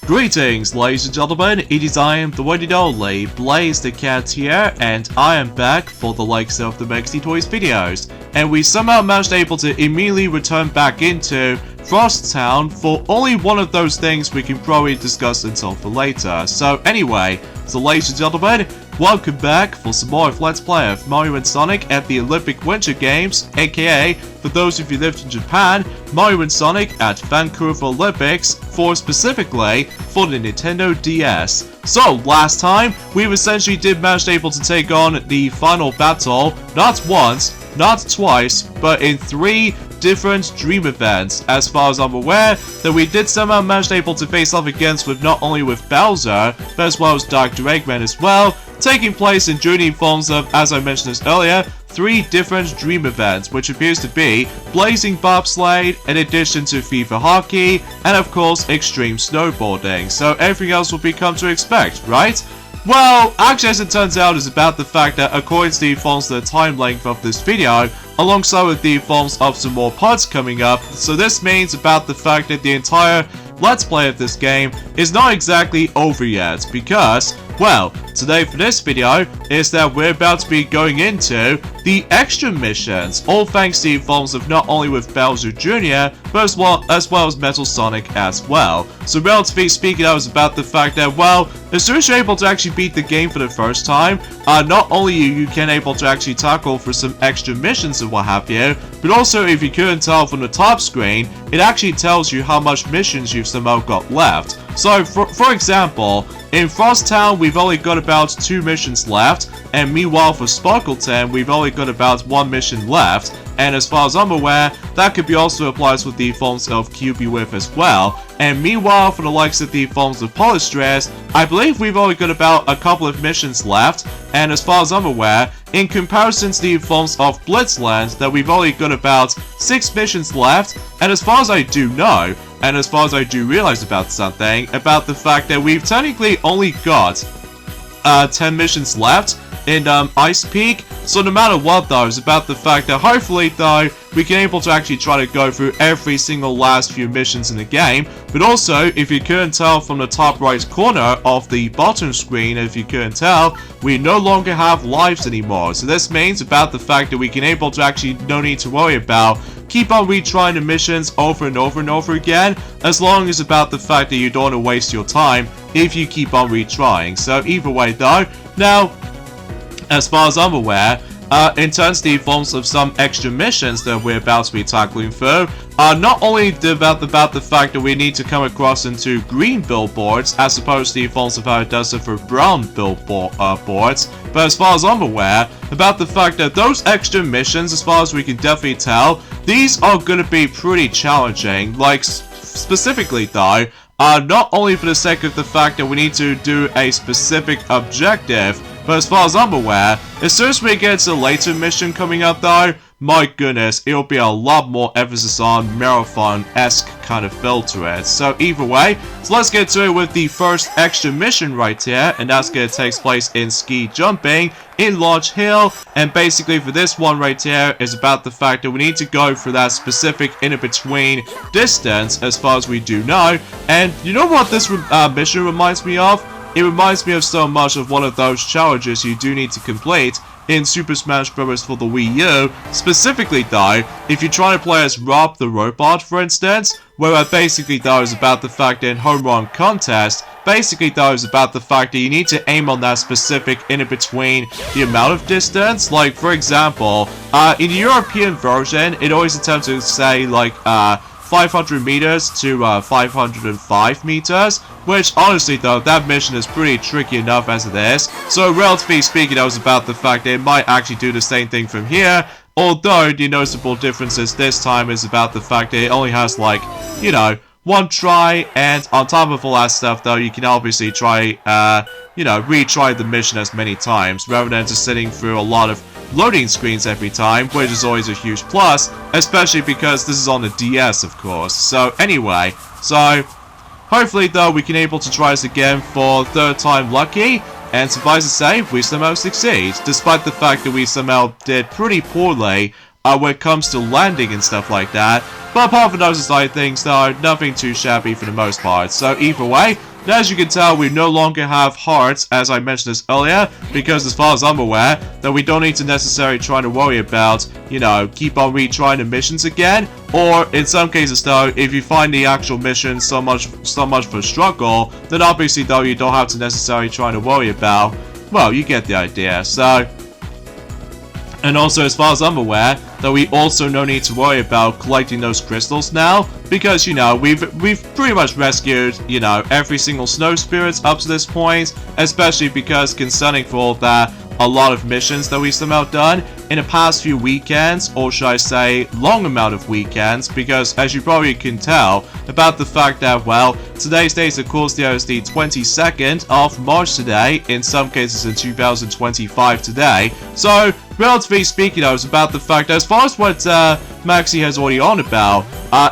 Greetings, ladies and gentlemen, it is I am the one and only Blaze the Cat here, and I am back for the likes of the Maxi Toys videos. And we somehow managed able to immediately return back into Frostown for only one of those things we can probably discuss until for later. So anyway, ladies and gentlemen, welcome back for some more of Let's Play of Mario & Sonic at the Olympic Winter Games, aka, for those of you who lived in Japan, Mario & Sonic at Vancouver Olympics, specifically for the Nintendo DS. So, last time, we essentially did manage able to take on the final battle, not once, not twice, but in 3 different dream events. As far as I'm aware, that we did somehow manage able to face off against with not only with Bowser, but as well as Dr. Eggman as well, taking place in journey forms of, as I mentioned this earlier, 3 different dream events, which appears to be Blazing Bobsleigh, in addition to FIFA Hockey, and of course Extreme Snowboarding. So everything else will become to expect, right? Well, actually as it turns out is about the fact that according to the forms of the time length of this video, alongside with the forms of some more parts coming up, so this means about the fact that the entire Let's Play of this game is not exactly over yet, because, well, today for this video is that we're about to be going into the extra missions, all thanks to the forms of not only with Bowser Jr., but as well as Metal Sonic as well. So relatively speaking, that was about the fact that, well, as soon as you're able to actually beat the game for the first time, not only you can able to actually tackle for some extra missions and what have you, but also if you couldn't tell from the top screen, it actually tells you how much missions you've somehow got left. So for example, in Frostown we've only got about 2 missions left, and meanwhile for Sparkleton we've only got about 1 mission left, and as far as I'm aware, that could be also applies with the forms of Cubyrinth as well. And meanwhile for the likes of the forms of Polastraits, I believe we've only got about a couple of missions left, and as far as I'm aware, in comparison to the forms of Blitzland, that we've only got about 6 missions left, and as far as I do know, and as far as I do realize about something, about the fact that we've technically only got 10 missions left in Ice Peak. So no matter what though, it's about the fact that hopefully though, we can able to actually try to go through every single last few missions in the game. But also, if you couldn't tell from the top right corner of the bottom screen, if you couldn't tell, we no longer have lives anymore. So this means about the fact that we can able to actually no need to worry about keep on retrying the missions over and over and over again, as long as about the fact that you don't want to waste your time if you keep on retrying. So either way though, now, as far as I'm aware, in terms of the forms of some extra missions that we're about to be tackling through, not only about the fact that we need to come across into green billboards as opposed to the forms of how it does it for brown billboards, but as far as I'm aware, about the fact that those extra missions, as far as we can definitely tell, these are going to be pretty challenging. Like, specifically though, not only for the sake of the fact that we need to do a specific objective, but as far as I'm aware, as soon as we get to the later mission coming up though, my goodness, it'll be a lot more emphasis on marathon-esque kind of feel to it. So either way, so let's get to it with the first extra mission right here, and that's going to take place in ski jumping in Lodge Hill. And basically for this one right here is about the fact that we need to go for that specific in-between distance as far as we do know. And you know what this mission reminds me of? It reminds me of so much of one of those challenges you do need to complete in Super Smash Bros. For the Wii U. Specifically though, if you try to play as Rob the Robot for instance, where basically though is about the fact that in Home Run Contest, basically though is about the fact that you need to aim on that specific in between the amount of distance. Like for example, in the European version, it always attempts to say like 500 meters to 505 meters, which honestly though, that mission is pretty tricky enough as it is. So relatively speaking, that was about the fact that it might actually do the same thing from here, although the noticeable differences this time is about the fact that it only has like, you know, 1 try, and on top of all that stuff though, you can obviously try, you know, retry the mission as many times, rather than just sitting through a lot of loading screens every time, which is always a huge plus, especially because this is on the DS of course. So anyway, so hopefully though we can able to try this again for 3rd time lucky, and suffice to say, we somehow succeed, despite the fact that we somehow did pretty poorly when it comes to landing and stuff like that. But apart from those side things though, nothing too shabby for the most part. So either way, Now, as you can tell, we no longer have hearts, as I mentioned this earlier, because as far as I'm aware, that we don't need to necessarily try to worry about, you know, keep on retrying the missions again, or in some cases though, if you find the actual mission so much for struggle, then obviously though you don't have to necessarily try to worry about, well, you get the idea. So, and also as far as I'm aware, that we also no need to worry about collecting those crystals now, because, you know, we've pretty much rescued, you know, every single snow spirit up to this point, especially because concerning for all that, a lot of missions that we've somehow done in the past few weekends, or should I say long amount of weekends, because as you probably can tell about the fact that, well, today's date of course there is the 22nd of March today, in some cases in 2025 today, so relatively speaking, I was about the fact that as far as what Maxi has already on about,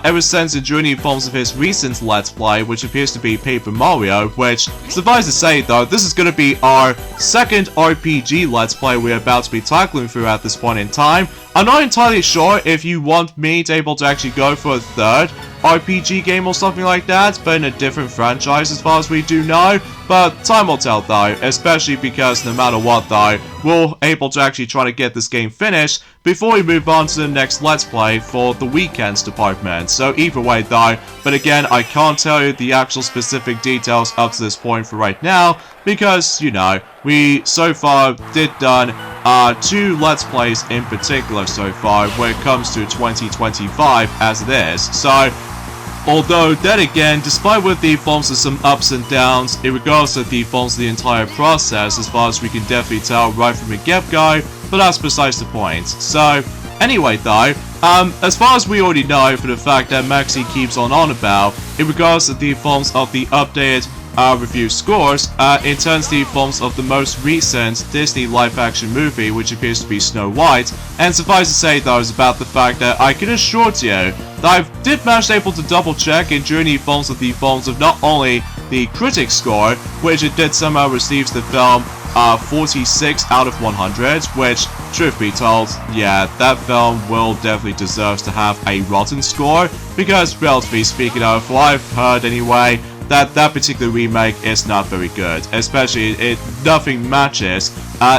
ever since the journey forms of his recent Let's Play, which appears to be Paper Mario, which, suffice to say though, this is going to be our second RPG Let's Play we're about to be tackling through at this point in time. I'm not entirely sure if you want me to able to actually go for a third RPG game or something like that, but in a different franchise as far as we do know, but time will tell though, especially because no matter what though, we're able to actually try to get this game finished before we move on to the next Let's Play for the weekends department. So either way though, but again, I can't tell you the actual specific details up to this point for right now, because, you know, we so far did done 2 Let's Plays in particular so far when it comes to 2025 as it is. So, although then again, despite with the forms of some ups and downs, in regards to the forms of the entire process, as far as we can definitely tell right from the get-go, but that's besides the point. So, anyway though, as far as we already know for the fact that Maxi keeps on about, in regards to the forms of the updated review scores, in terms of the forms of the most recent Disney live-action movie, which appears to be Snow White, and suffice to say though is about the fact that I can assure you that I did manage to able to double check and during the forms of not only the critic score, which it did somehow receives the film 46 out of 100, which, truth be told, yeah, that film will definitely deserve to have a rotten score, because relatively speaking of what I've heard anyway, that particular remake is not very good, especially nothing matches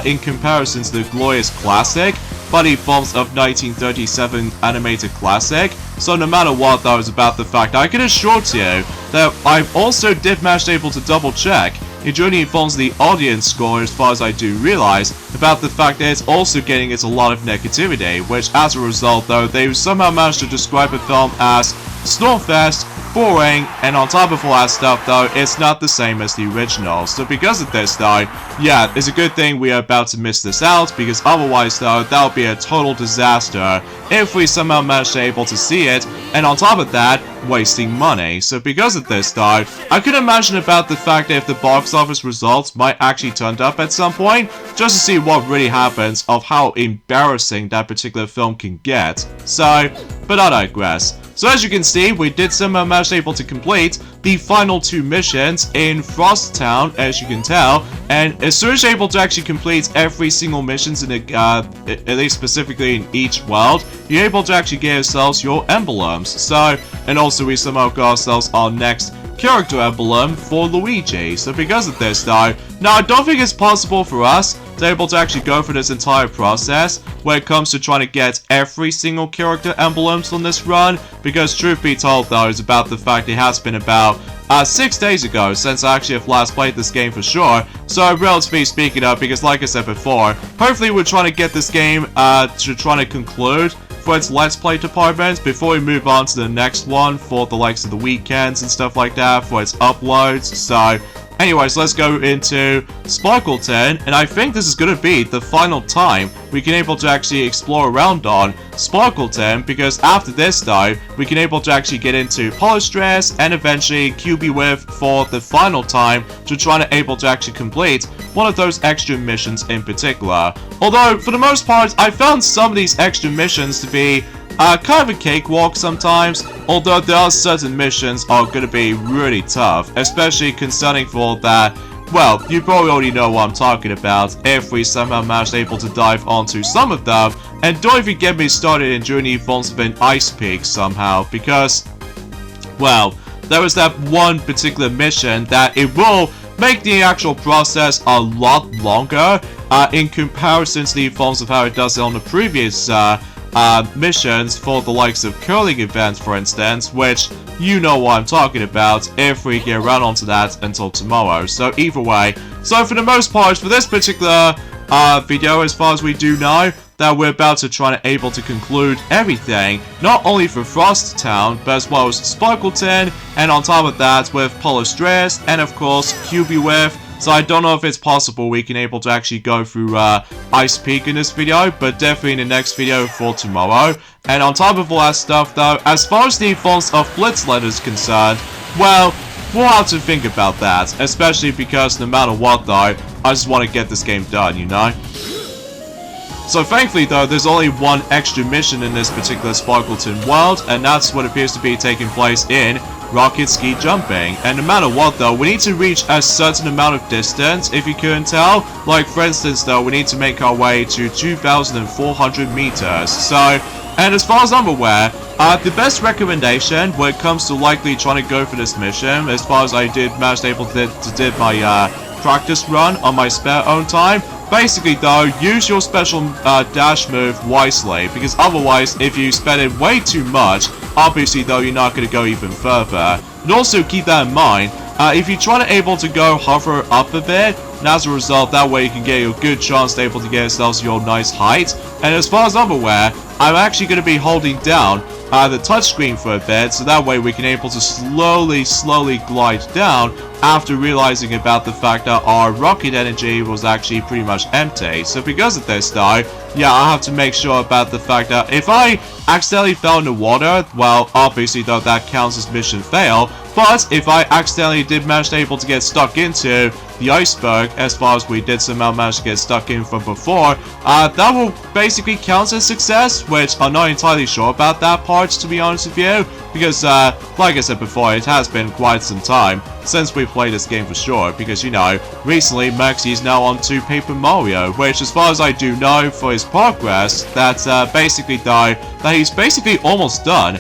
in comparison to the glorious classic by the forms of 1937 animated classic. So no matter what though is about the fact, I can assure you that I also did manage to able to double check it during the forms of the audience score, as far as I do realize, about the fact that it's also getting a lot of negativity, which as a result though, they somehow managed to describe the film as Snowfest, boring, and on top of all that stuff though, it's not the same as the original. So because of this though, yeah, it's a good thing we are about to miss this out, because otherwise though, that would be a total disaster if we somehow managed to able to see it, and on top of that, wasting money. So because of this though, I could imagine about the fact that if the box office results might actually turn up at some point, just to see what really happens of how embarrassing that particular film can get. So, but I digress. So as you can see, we did somehow manage able to complete the final 2 missions in Frostown, as you can tell, and as soon as you're able to actually complete every single missions in the, at least specifically in each world, you're able to actually get yourselves your emblems. So, and also we somehow got ourselves our next character emblem for Luigi. So because of this though, now I don't think it's possible for us to able to actually go through this entire process when it comes to trying to get every single character emblems on this run, because truth be told though is about the fact it has been about 6 days ago since I actually have last played this game for sure. So relatively speaking of, because like I said before, hopefully we're trying to get this game to trying to conclude for its Let's Play department before we move on to the next one for the likes of the weekends and stuff like that for its uploads. So anyways, let's go into Sparkleton, and I think this is going to be the final time we can able to actually explore around on Sparkleton, because after this though, we can able to actually get into Polastraits and eventually Cubyrinth for the final time to try to able to actually complete one of those extra missions in particular. Although, for the most part, I found some of these extra missions to be kind of a cakewalk sometimes, although there are certain missions are going to be really tough, especially concerning for that. Well, you probably already know what I'm talking about if we somehow managed able to dive onto some of them, and don't even get me started in journey forms of an ice peak somehow, because, well, there is that one particular mission that it will make the actual process a lot longer in comparison to the forms of how it does it on the previous missions for the likes of curling events, for instance, which you know what I'm talking about if we get around onto that until tomorrow. So either way, so for the most part, for this particular video, as far as we do know, that we're about to try and able to conclude everything, not only for Frostown, but as well as Sparkleton, and on top of that with Polastraits, and of course Cubyrinth. So I don't know if it's possible we can able to actually go through Ice Peak in this video, but definitely in the next video for tomorrow. And on top of all that stuff though, as far as the forms of Blitzlet is concerned, well, we'll have to think about that, especially because no matter what though, I just want to get this game done, you know? So thankfully though, there's only one extra mission in this particular Sparkleton world, and that's what appears to be taking place in rocket ski jumping. And no matter what though, we need to reach a certain amount of distance, if you couldn't tell. Like for instance though, we need to make our way to 2,400 meters. So, and as far as I'm aware, the best recommendation when it comes to likely trying to go for this mission, as far as I did manage to able to did my practice run on my spare own time, basically though, use your special dash move wisely, because otherwise if you spend it way too much, obviously though you're not going to go even further. And also keep that in mind, if you try to able to go hover up a bit, and as a result that way you can get a good chance to able to get yourselves your nice height. And as far as I'm aware, I'm actually going to be holding down the touchscreen for a bit, so that way we can able to slowly glide down after realizing about the fact that our rocket energy was actually pretty much empty. So because of this though, yeah, I have to make sure about the fact that if I accidentally fell in the water, well, obviously though that counts as mission fail. But if I accidentally did manage to able to get stuck into the iceberg, as far as we did somehow manage to get stuck in from before, that will basically count as success, which I'm not entirely sure about that part, to be honest with you, because like I said before, it has been quite some time since we played this game for sure, because you know, recently Maxi is now on to Paper Mario, which as far as I do know for his progress, that's basically though, that he's basically almost done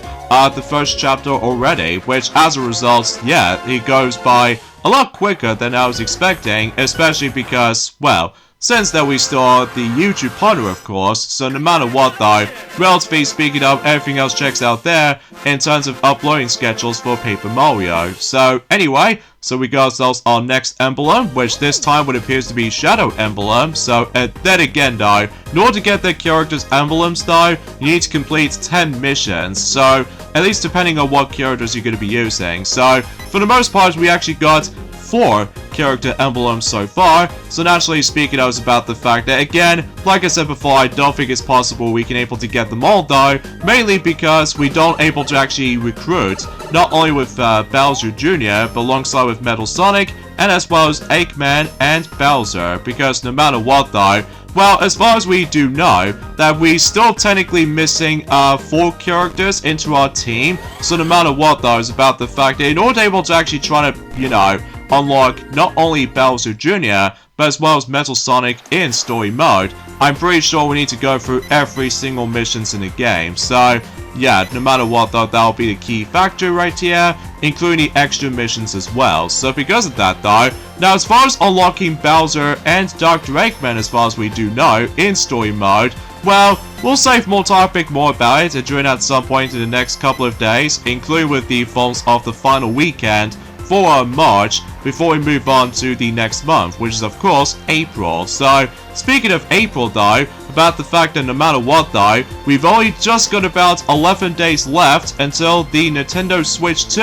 the first chapter already, which as a result, yeah, he goes by a lot quicker than I was expecting, especially because, well, since that we still are the YouTube partner, of course, so no matter what though, relatively speaking of, everything else checks out there in terms of uploading schedules for Paper Mario. So anyway, so we got ourselves our next emblem, which this time would appears to be Shadow Emblem. So then again though, in order to get the characters' emblems though, you need to complete 10 missions, so at least depending on what characters you're going to be using. So for the most part, we actually got 4 character emblems so far. So naturally speaking, I was about the fact that again, like I said before, I don't think it's possible we can able to get them all though, mainly because we don't able to actually recruit, not only with Bowser Jr., but alongside with Metal Sonic, and as well as Eggman and Bowser, because no matter what though, well, as far as we do know, that we still technically missing 4 characters into our team. So no matter what though, is about the fact that in order to able to actually try to, you know, unlock not only Bowser Jr., but as well as Metal Sonic in story mode, I'm pretty sure we need to go through every single missions in the game. So yeah, no matter what though, that'll be the key factor right here, including the extra missions as well. So because of that though, now as far as unlocking Bowser and Dr. Eggman, as far as we do know, in story mode, well, we'll save more topic more about it during at some point in the next couple of days, including with the forms of the final weekend for March, before we move on to the next month, which is of course April. So speaking of April though, about the fact that no matter what though, we've only just got about 11 days left until the Nintendo Switch 2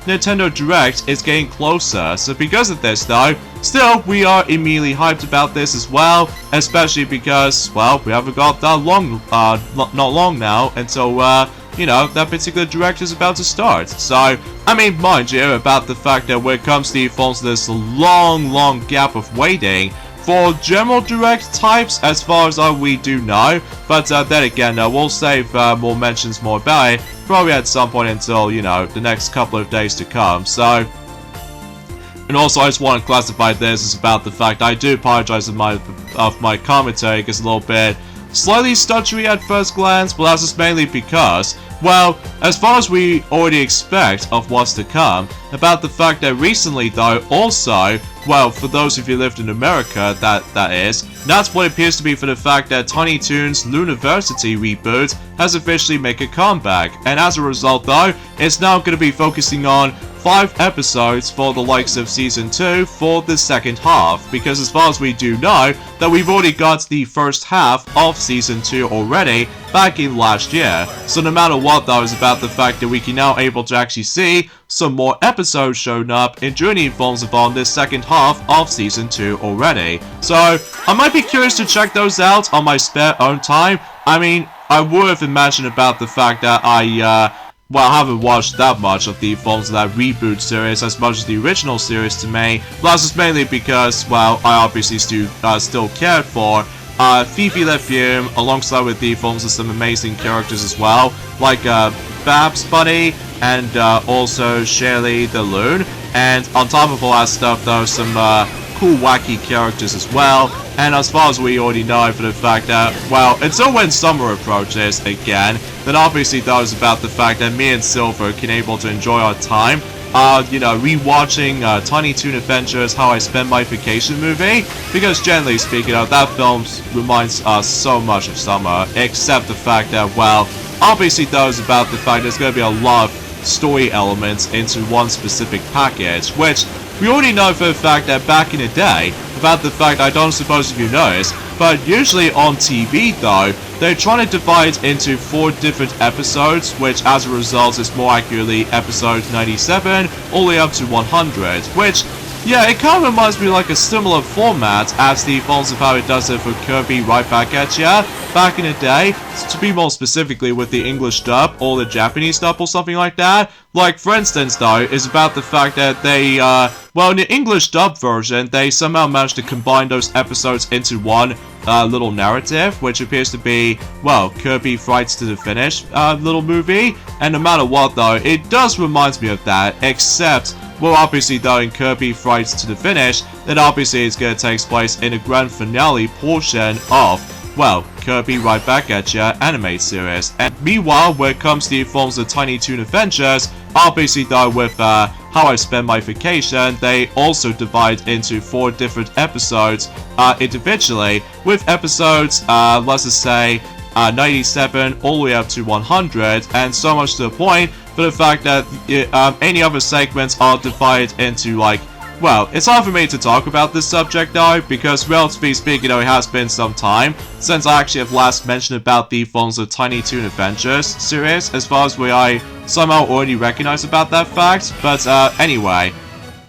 Nintendo Direct is getting closer. So because of this though, still we are immediately hyped about this as well, especially because, well, we haven't got that long, not long now until you know, that particular direct is about to start. So, I mean, mind you, about the fact that when it comes to the forms of this long gap of waiting for general direct types, as far as we do know, but then again, we'll save more mentions more about it, probably at some point until, you know, the next couple of days to come. So, and also I just want to classify this as about the fact I do apologize of my commentary, because a little bit slightly stuttery at first glance, but that's just mainly because well, as far as we already expect of what's to come, about the fact that recently though, also, well, for those of you who lived in America, that is, that's what it appears to be for the fact that Tiny Toons Luniversity reboot has officially made a comeback, and as a result though, it's now going to be focusing on 5 episodes for the likes of Season 2 for the second half, because as far as we do know, that we've already got the first half of Season 2 already back in last year. So no matter what though, is about the fact that we can now able to actually see some more episodes showing up in Journey Forms upon this second half of Season 2 already. So I might be curious to check those out on my spare own time. I mean, I would have imagined about the fact that well, I haven't watched that much of the films of that reboot series as much as the original series to me. Plus, it's mainly because, well, I obviously still cared for Phoebe LeFume, alongside with the films of some amazing characters as well, like Babs Bunny and also Shirley the Loon. And on top of all that stuff, though, some cool, wacky characters as well. And as far as we already know for the fact that, well, until when summer approaches again, then obviously that was about the fact that me and Silver can able to enjoy our time, you know, rewatching Tiny Toon Adventures, How I Spend My Vacation movie, because generally speaking, that film reminds us so much of summer, except the fact that, well, obviously that was about the fact there's going to be a lot of story elements into one specific package, which we already know for the fact that back in the day, about the fact I don't suppose if you noticed, but usually on TV though, they're trying to divide into 4 different episodes, which as a result is more accurately episode 97 all the way up to 100, which, yeah, it kind of reminds me like a similar format as the Falls of how it does it for Kirby Right Back at Ya back in the day, to be more specifically with the English dub or the Japanese dub or something like that. Like, for instance though, is about the fact that they, well, in the English dub version, they somehow managed to combine those episodes into one little narrative, which appears to be, well, Kirby Fights to the Finish little movie. And no matter what though, it does remind me of that, except, well, obviously though, in Kirby Fights to the Finish, then obviously it's going to take place in the grand finale portion of, well, Kirby Right Back at Ya anime series. And meanwhile, when it comes to the forms of Tiny Toon Adventures, obviously though with How I Spend My Vacation, they also divide into 4 different episodes individually, with episodes, let's just say, 97 all the way up to 100, and so much to the point for the fact that any other segments are divided into, like, well, it's hard for me to talk about this subject though, because relatively speaking, it has been some time since I actually have last mentioned about the films of Tiny Toon Adventures series, as far as I somehow already recognize about that fact, but anyway.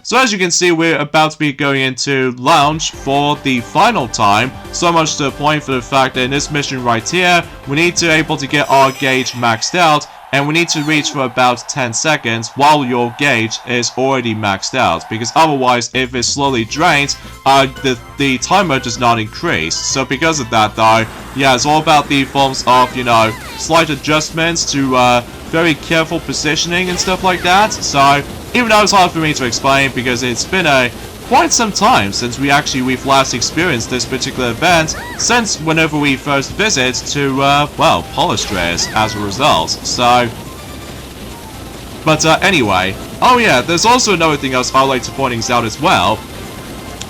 So as you can see, we're about to be going into lounge for the final time, so much to the point for the fact that in this mission right here, we need to be able to get our gauge maxed out, and we need to reach for about 10 seconds while your gauge is already maxed out, because otherwise if it slowly drains, the timer does not increase. So because of that though, yeah, it's all about the forms of, you know, slight adjustments to very careful positioning and stuff like that. So even though it's hard for me to explain because it's been quite some time since we've last experienced this particular event, since whenever we first visit to, well, Polastraits as a result, so... But, anyway, oh yeah, there's also another thing else I'd like to point out as well,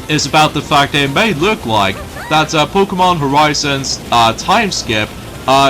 is about the fact that it may look like that Pokemon Horizon's time skip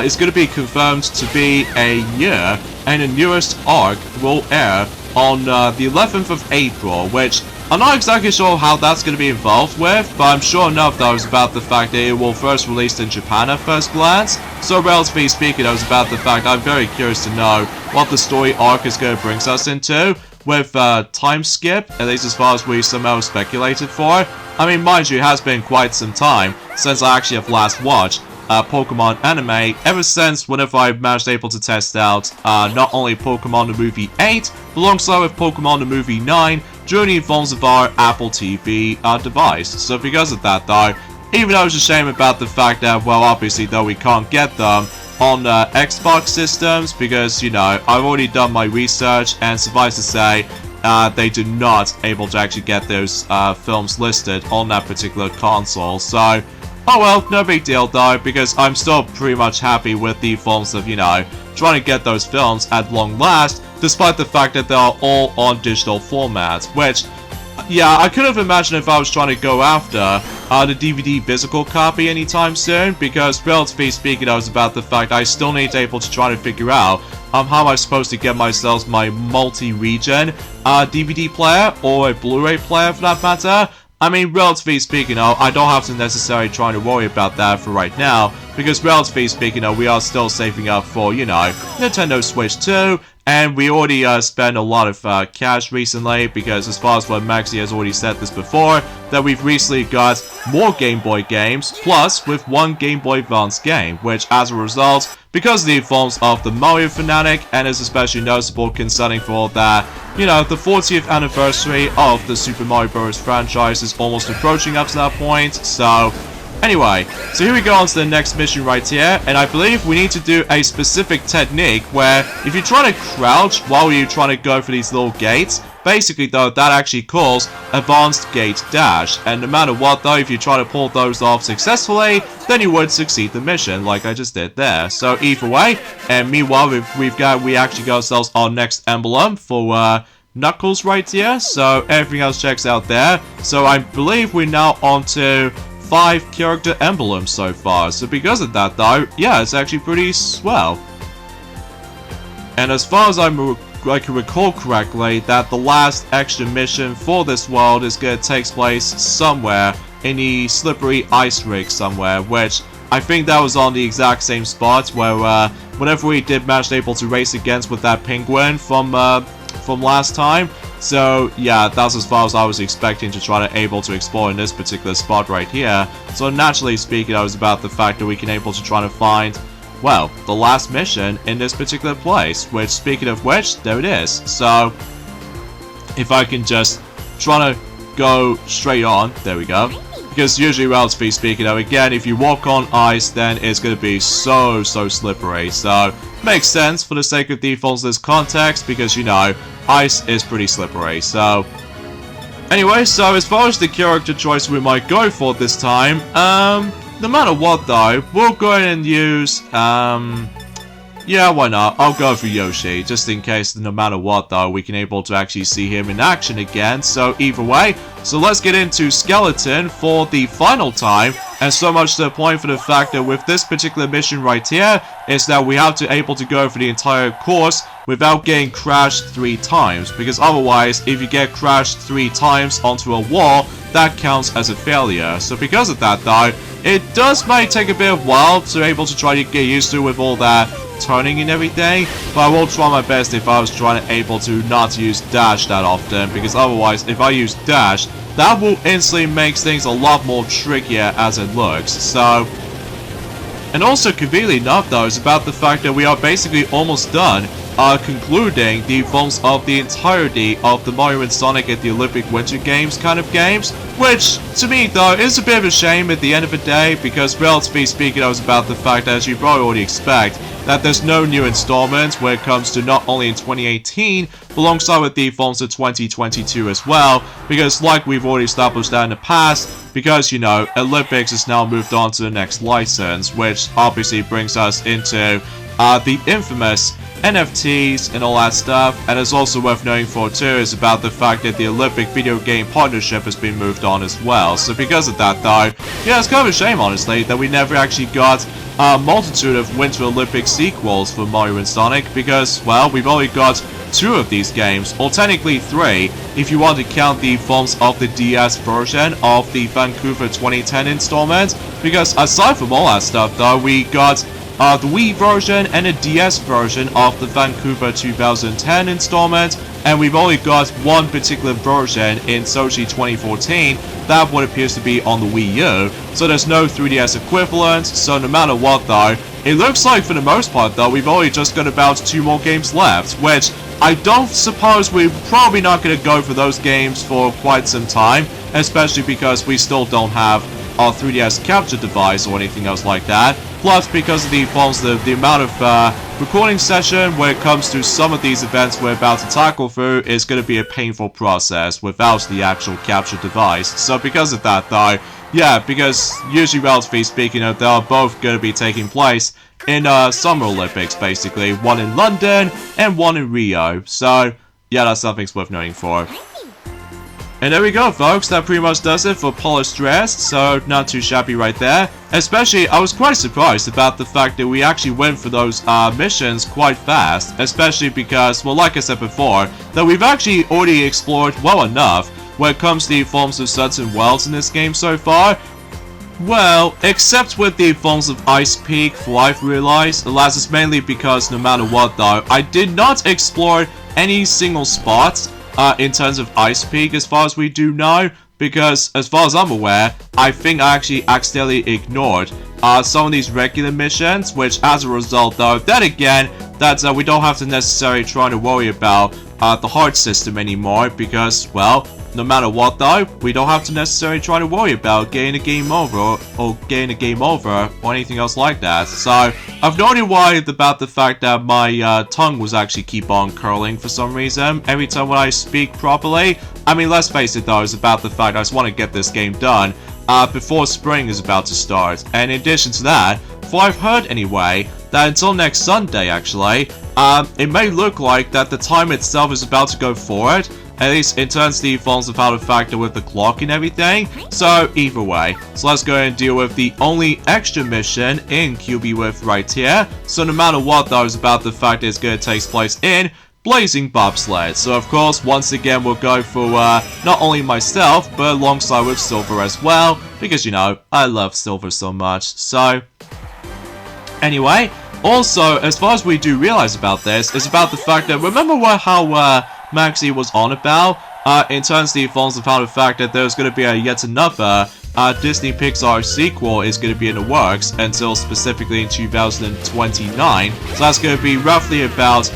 is going to be confirmed to be a year, and the newest arc will air on the 11th of April, which I'm not exactly sure how that's going to be involved with, but I'm sure enough that was about the fact that it will first released in Japan at first glance. So relatively speaking, it was about the fact I'm very curious to know what the story arc is going to bring us into with time skip, at least as far as we somehow speculated for. I mean, mind you, it has been quite some time since I actually have last watched Pokemon anime, ever since whenever I managed able to test out not only Pokemon the Movie 8, but alongside with Pokemon the Movie 9, during the forms of our Apple TV device. So because of that though, even though it's a shame about the fact that, well, obviously though we can't get them on Xbox systems, because, you know, I've already done my research, and suffice to say, they do not able to actually get those films listed on that particular console. So, oh well, no big deal though, because I'm still pretty much happy with the forms of, you know, trying to get those films at long last, despite the fact that they are all on digital format, which, yeah, I could have imagined if I was trying to go after the DVD physical copy anytime soon, because relatively speaking, I was about the fact I still need to able to try to figure out how am I supposed to get myself my multi-region DVD player, or a Blu-ray player for that matter. I mean, relatively speaking, I don't have to necessarily try to worry about that for right now, because relatively speaking, we are still saving up for, you know, Nintendo Switch 2, and we already spent a lot of cash recently, because as far as what Maxi has already said this before, that we've recently got more Game Boy games, plus with one Game Boy Advance game, which as a result, because of the influence of the Mario fanatic, and is especially noticeable concerning for that, you know, the 40th anniversary of the Super Mario Bros. Franchise is almost approaching up to that point, so anyway, so here we go on to the next mission right here, and I believe we need to do a specific technique where if you're trying to crouch while you're trying to go for these little gates, basically though, that actually calls Advanced Gate Dash, and no matter what though, if you try to pull those off successfully, then you would succeed the mission, like I just did there. So either way, and meanwhile, we actually got ourselves our next emblem for, Knuckles right here, so everything else checks out there. So I believe we're now on to 5 character emblems so far, so because of that though, yeah, it's actually pretty swell. And as far as I can recall correctly, that the last extra mission for this world is going to take place somewhere in the slippery ice rig somewhere, which I think that was on the exact same spot where whenever we did manage able to race against with that penguin from last time. So yeah, that's as far as I was expecting to try to able to explore in this particular spot right here. So naturally speaking, I was about the fact that we can able to try to find, well, the last mission in this particular place, which speaking of which, there it is. So if I can just try to go straight on, there we go. Because usually, relatively speaking, again, if you walk on ice, then it's going to be so slippery. So, makes sense for the sake of defaults in this context, because, you know, ice is pretty slippery. So, anyway, so as far as the character choice we might go for this time, no matter what though, we'll go ahead and use, yeah, why not? I'll go for Yoshi, just in case no matter what though, we can able to actually see him in action again, so either way. So let's get into Skeleton for the final time, and so much to the point for the fact that with this particular mission right here, is that we have to able to go for the entire course without getting crashed 3 times, because otherwise, if you get crashed 3 times onto a wall, that counts as a failure. So because of that though, it might take a bit of a while to able to try to get used to with all that turning and everything, but I will try my best if I was trying to able to not use dash that often, because otherwise if I use dash, that will instantly make things a lot more trickier as it looks. So, and also conveniently enough though, is about the fact that we are basically almost done concluding the films of the entirety of the Mario and Sonic at the Olympic Winter Games kind of games, which, to me though, is a bit of a shame at the end of the day, because relatively speaking, I was about the fact that, as you probably already expect, that there's no new installments when it comes to not only in 2018, but alongside with the films of 2022 as well, because like we've already established that in the past, because, you know, Olympics has now moved on to the next license, which obviously brings us into the infamous NFTs and all that stuff, and it's also worth noting for too is about the fact that the Olympic video game partnership has been moved on as well. So because of that though, yeah, it's kind of a shame honestly that we never actually got a multitude of Winter Olympic sequels for Mario and Sonic, because, well, we've only got 2 of these games, or technically 3 if you want to count the films of the DS version of the Vancouver 2010 installment, because aside from all that stuff though, we got the Wii version and a DS version of the Vancouver 2010 installment, and we've only got one particular version in Sochi 2014, that one appears to be on the Wii U, so there's no 3DS equivalent. So no matter what though, it looks like for the most part though, we've only just got about 2 more games left, which I don't suppose we're probably not going to go for those games for quite some time, especially because we still don't have our 3DS capture device or anything else like that. Plus, because of the amount of recording session when it comes to some of these events we're about to tackle through is going to be a painful process without the actual capture device. So because of that though, yeah, because usually relatively speaking, they are both going to be taking place in Summer Olympics, basically. One in London and one in Rio. So, yeah, that's something worth noting for. And there we go, folks. That pretty much does it for Polastraits, so not too shabby right there. Especially, I was quite surprised about the fact that we actually went for those missions quite fast. Especially because, well, like I said before, that we've actually already explored well enough when it comes to the forms of certain worlds in this game so far. Well, except with the forms of Ice Peak, for I've realized, alas, it's mainly because no matter what though, I did not explore any single spots in terms of Ice Peak as far as we do know, because as far as I'm aware, I think I actually accidentally ignored some of these regular missions, which as a result though, then again, that we don't have to necessarily try to worry about the heart system anymore, because, well, no matter what though, we don't have to necessarily try to worry about getting a game over or getting a game over or anything else like that. So I've not really worried about the fact that my tongue was actually keep on curling for some reason every time when I speak properly. I mean, let's face it though, it's about the fact I just want to get this game done before spring is about to start. And in addition to that, for I've heard anyway, that until next Sunday actually, it may look like that the time itself is about to go forward. At least in terms of the forms of how to factor with the clock and everything. So either way, so let's go ahead and deal with the only extra mission in Cubyrinth right here. So no matter what though, is about the fact that it's going to take place in Blazing Bobsled. So of course, once again we'll go for not only myself, but alongside with Silver as well. Because you know, I love Silver so much. So anyway, also as far as we do realize about this, is about the fact that remember how Maxie was on about in terms of the forms of how the fact that there's going to be yet another Disney Pixar sequel is going to be in the works until specifically in 2029. So that's going to be roughly about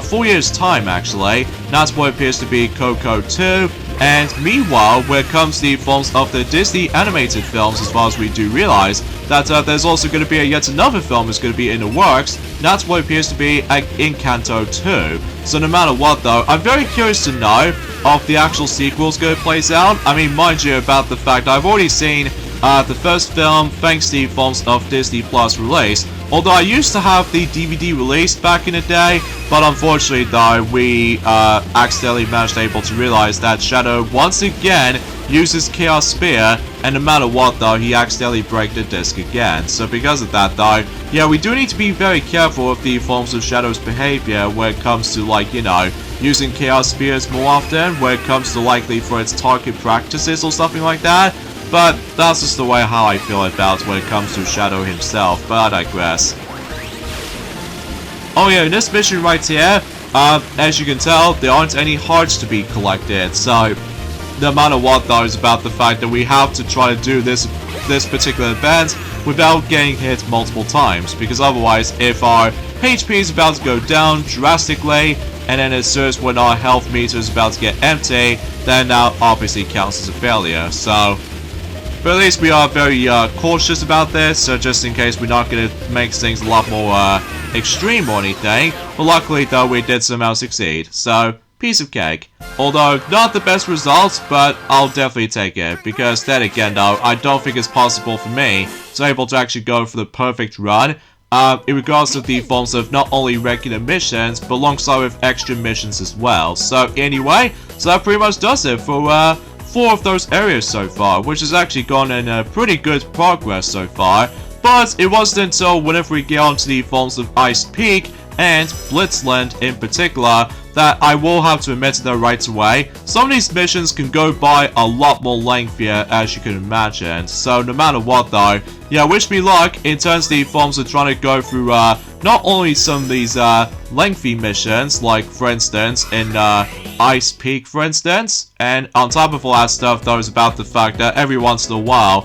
4 years time actually. That's what appears to be Coco 2. And meanwhile, when it comes to the forms of the Disney animated films, as far as we do realize, that there's also going to be yet another film that's going to be in the works. That's what appears to be Encanto 2. So no matter what though, I'm very curious to know if the actual sequel's going to play out. I mean, mind you about the fact I've already seen the first film thanks to the forms of Disney Plus release. Although I used to have the DVD released back in the day, but unfortunately though, we accidentally managed to realize that Shadow once again uses Chaos Spear, and no matter what though, he accidentally breaks the disc again. So because of that though, yeah, we do need to be very careful with the forms of Shadow's behavior when it comes to, like, you know, using Chaos Spears more often, when it comes to likely for its target practices or something like that. But that's just the way how I feel about when it comes to Shadow himself, but I digress. Oh yeah, in this mission right here, as you can tell, there aren't any hearts to be collected, so no matter what though, is about the fact that we have to try to do this particular event without getting hit multiple times, because otherwise, if our HP is about to go down drastically, and then as soon as when our health meter is about to get empty, then that obviously counts as a failure, so... But at least we are very cautious about this, so just in case we're not going to make things a lot more extreme or anything. But luckily though, we did somehow succeed, so piece of cake. Although not the best results, but I'll definitely take it, because then again though, I don't think it's possible for me to be able to actually go for the perfect run in regards of the forms of not only regular missions, but alongside with extra missions as well. So anyway, so that pretty much does it for 4 of those areas so far, which has actually gone in pretty good progress so far. But it wasn't until whenever we get onto the forms of Ice Peak and Blitzland in particular that I will have to admit that right away, some of these missions can go by a lot more lengthier as you can imagine. So no matter what though, yeah, wish me luck in terms of the forms of trying to go through not only some of these lengthy missions, like for instance in Ice Peak for instance, and on top of all that stuff though is about the fact that every once in a while,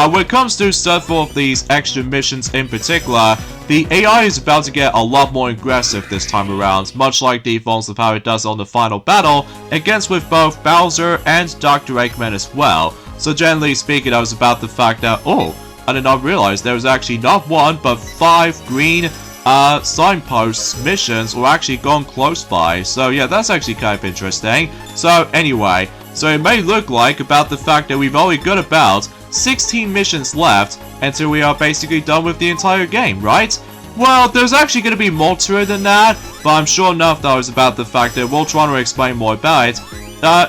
when it comes to several of these extra missions in particular, the AI is about to get a lot more aggressive this time around, much like the forms of how it does on the final battle against with both Bowser and Dr. Eggman as well. So generally speaking, I was about the fact that, oh, I did not realize there was actually not 1 but 5 green signposts missions were actually gone close by. So yeah, that's actually kind of interesting. So anyway, so it may look like about the fact that we've only got about 16 missions left until we are basically done with the entire game, right? Well, there's actually going to be more to it than that, but I'm sure enough that was about the fact that we'll try to explain more about it.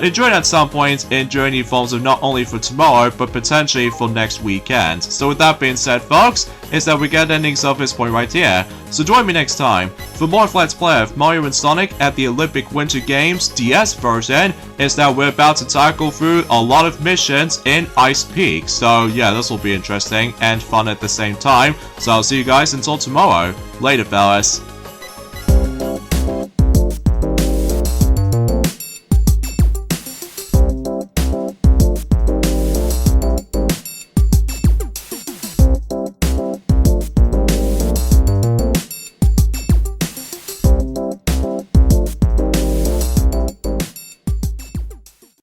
Enjoy it at some point in journey forms of not only for tomorrow, but potentially for next weekend. So with that being said, folks, is that we get endings of this point right here. So join me next time for more of Let's Play of Mario and Sonic at the Olympic Winter Games DS version. Is that we're about to tackle through a lot of missions in Ice Peak. So yeah, this will be interesting and fun at the same time. So I'll see you guys until tomorrow. Later, fellas.